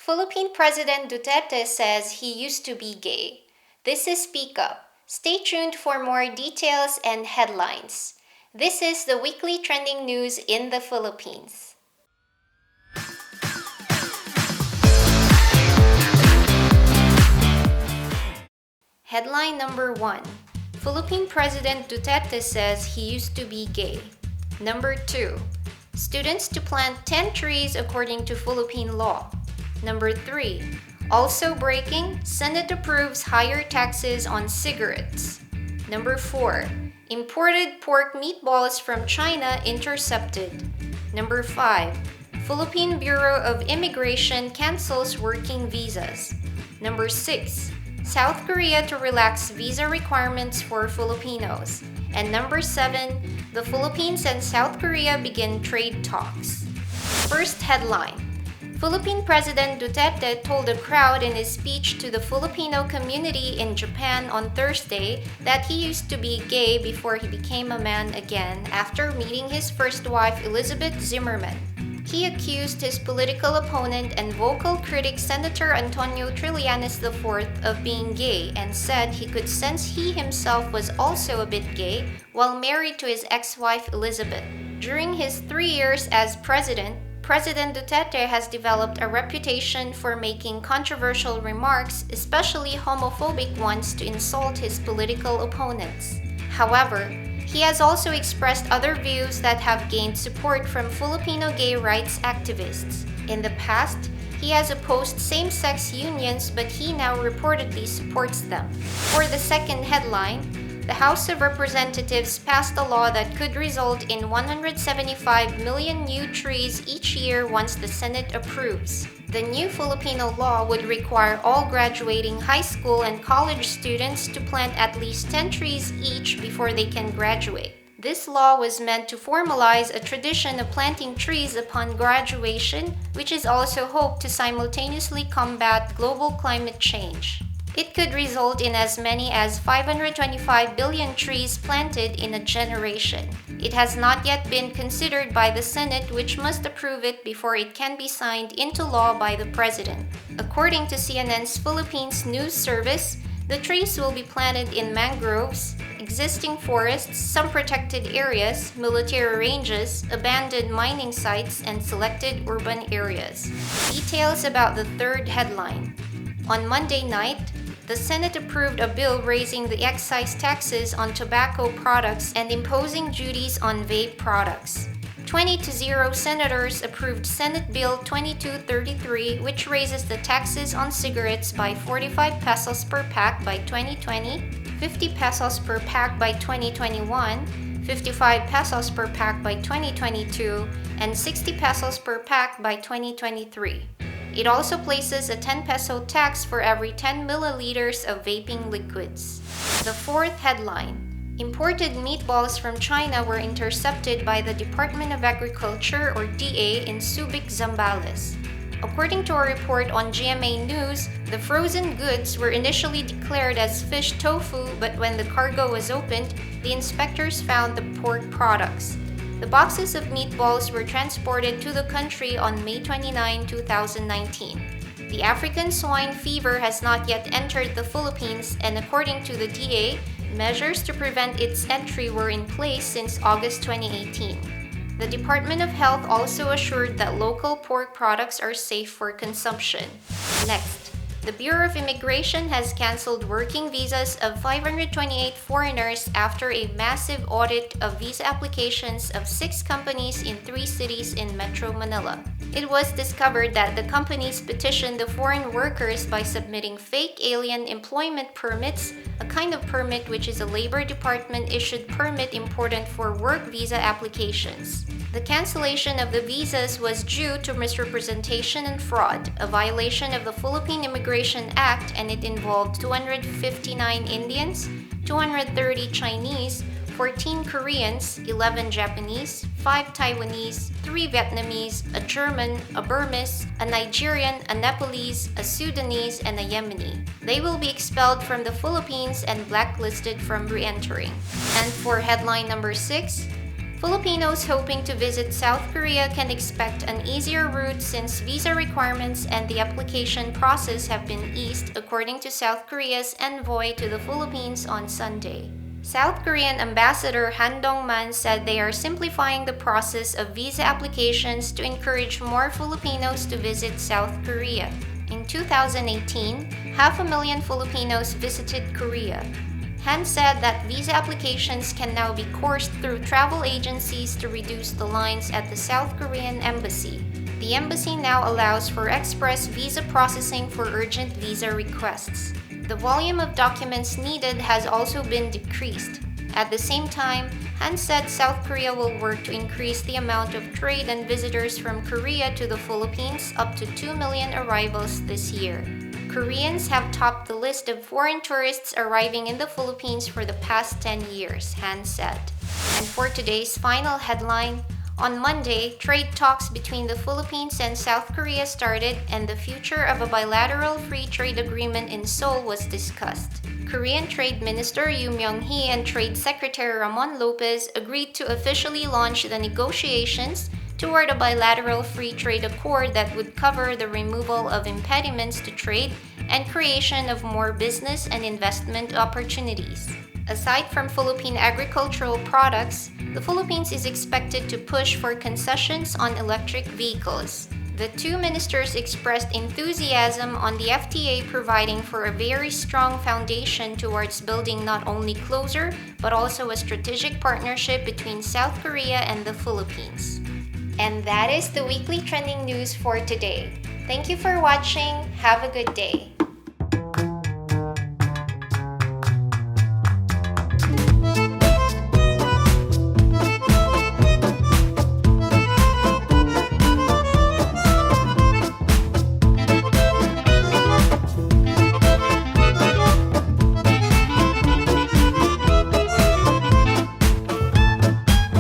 Philippine President Duterte says he used to be gay. This is SpeakUP. Stay tuned for more details and headlines. This is the weekly trending news in the Philippines. Headline number 1. Philippine President Duterte says he used to be gay. Number 2. Students to plant 10 trees according to Philippine law. Number 3. Also breaking, Senate approves higher taxes on cigarettes. Number 4. Imported pork meatballs from China intercepted. Number 5. Philippine Bureau of Immigration cancels working visas. Number 6. South Korea to relax visa requirements for Filipinos. And number 7. The Philippines and South Korea begin trade talks. First headline. Philippine President Duterte told a crowd in his speech to the Filipino community in Japan on Thursday that he used to be gay before he became a man again after meeting his first wife Elizabeth Zimmerman. He accused his political opponent and vocal critic Senator Antonio Trillanes IV of being gay and said he could sense he himself was also a bit gay while married to his ex-wife Elizabeth. During his 3 years as president, President Duterte has developed a reputation for making controversial remarks, especially homophobic ones, to insult his political opponents. However, he has also expressed other views that have gained support from Filipino gay rights activists. In the past, he has opposed same-sex unions, but he now reportedly supports them. For the second headline, the House of Representatives passed a law that could result in 175 million new trees each year once the Senate approves. The new Filipino law would require all graduating high school and college students to plant at least 10 trees each before they can graduate. This law was meant to formalize a tradition of planting trees upon graduation, which is also hoped to simultaneously combat global climate change. It could result in as many as 525 billion trees planted in a generation. It has not yet been considered by the Senate, which must approve it before it can be signed into law by the President. According to CNN's Philippines News Service, the trees will be planted in mangroves, existing forests, some protected areas, military ranges, abandoned mining sites, and selected urban areas. Details about the third headline. On Monday night, the Senate approved a bill raising the excise taxes on tobacco products and imposing duties on vape products. 20-0 senators approved Senate Bill 2233, which raises the taxes on cigarettes by 45 pesos per pack by 2020, 50 pesos per pack by 2021, 55 pesos per pack by 2022, and 60 pesos per pack by 2023. It also places a 10 peso tax for every 10 milliliters of vaping liquids. The fourth headline. Imported meatballs from China were intercepted by the Department of Agriculture or DA in Subic, Zambales. According to a report on GMA News, the frozen goods were initially declared as fish tofu, but when the cargo was opened, the inspectors found the pork products. The boxes of meatballs were transported to the country on May 29, 2019. The African swine fever has not yet entered the Philippines, and according to the DA, measures to prevent its entry were in place since August 2018. The Department of Health also assured that local pork products are safe for consumption. Next, the Bureau of Immigration has canceled working visas of 528 foreigners after a massive audit of visa applications of 6 companies in 3 cities in Metro Manila. It was discovered that the companies petitioned the foreign workers by submitting fake alien employment permits, a kind of permit which is a Labor Department-issued permit important for work visa applications. The cancellation of the visas was due to misrepresentation and fraud, a violation of the Philippine Immigration Act, and it involved 259 Indians, 230 Chinese, 14 Koreans, 11 Japanese, 5 Taiwanese, 3 Vietnamese, a German, a Burmese, a Nigerian, a Nepalese, a Sudanese, and a Yemeni. They will be expelled from the Philippines and blacklisted from re-entering. And for headline number 6, Filipinos hoping to visit South Korea can expect an easier route since visa requirements and the application process have been eased, according to South Korea's envoy to the Philippines on Sunday. South Korean Ambassador Han Dong-man said they are simplifying the process of visa applications to encourage more Filipinos to visit South Korea. In 2018, 500,000 Filipinos visited Korea. Han said that visa applications can now be coursed through travel agencies to reduce the lines at the South Korean embassy. The embassy now allows for express visa processing for urgent visa requests. The volume of documents needed has also been decreased. At the same time, Han said South Korea will work to increase the amount of trade and visitors from Korea to the Philippines up to 2 million arrivals this year. Koreans have topped the list of foreign tourists arriving in the Philippines for the past 10 years, Han said. And for today's final headline, on Monday, trade talks between the Philippines and South Korea started and the future of a bilateral free trade agreement in Seoul was discussed. Korean Trade Minister Yoo Myung-hee and Trade Secretary Ramon Lopez agreed to officially launch the negotiations toward a bilateral free trade accord that would cover the removal of impediments to trade and creation of more business and investment opportunities. Aside from Philippine agricultural products, the Philippines is expected to push for concessions on electric vehicles. The two ministers expressed enthusiasm on the FTA providing for a very strong foundation towards building not only closer but also a strategic partnership between South Korea and the Philippines. And that is the weekly trending news for today. Thank you for watching. Have a good day.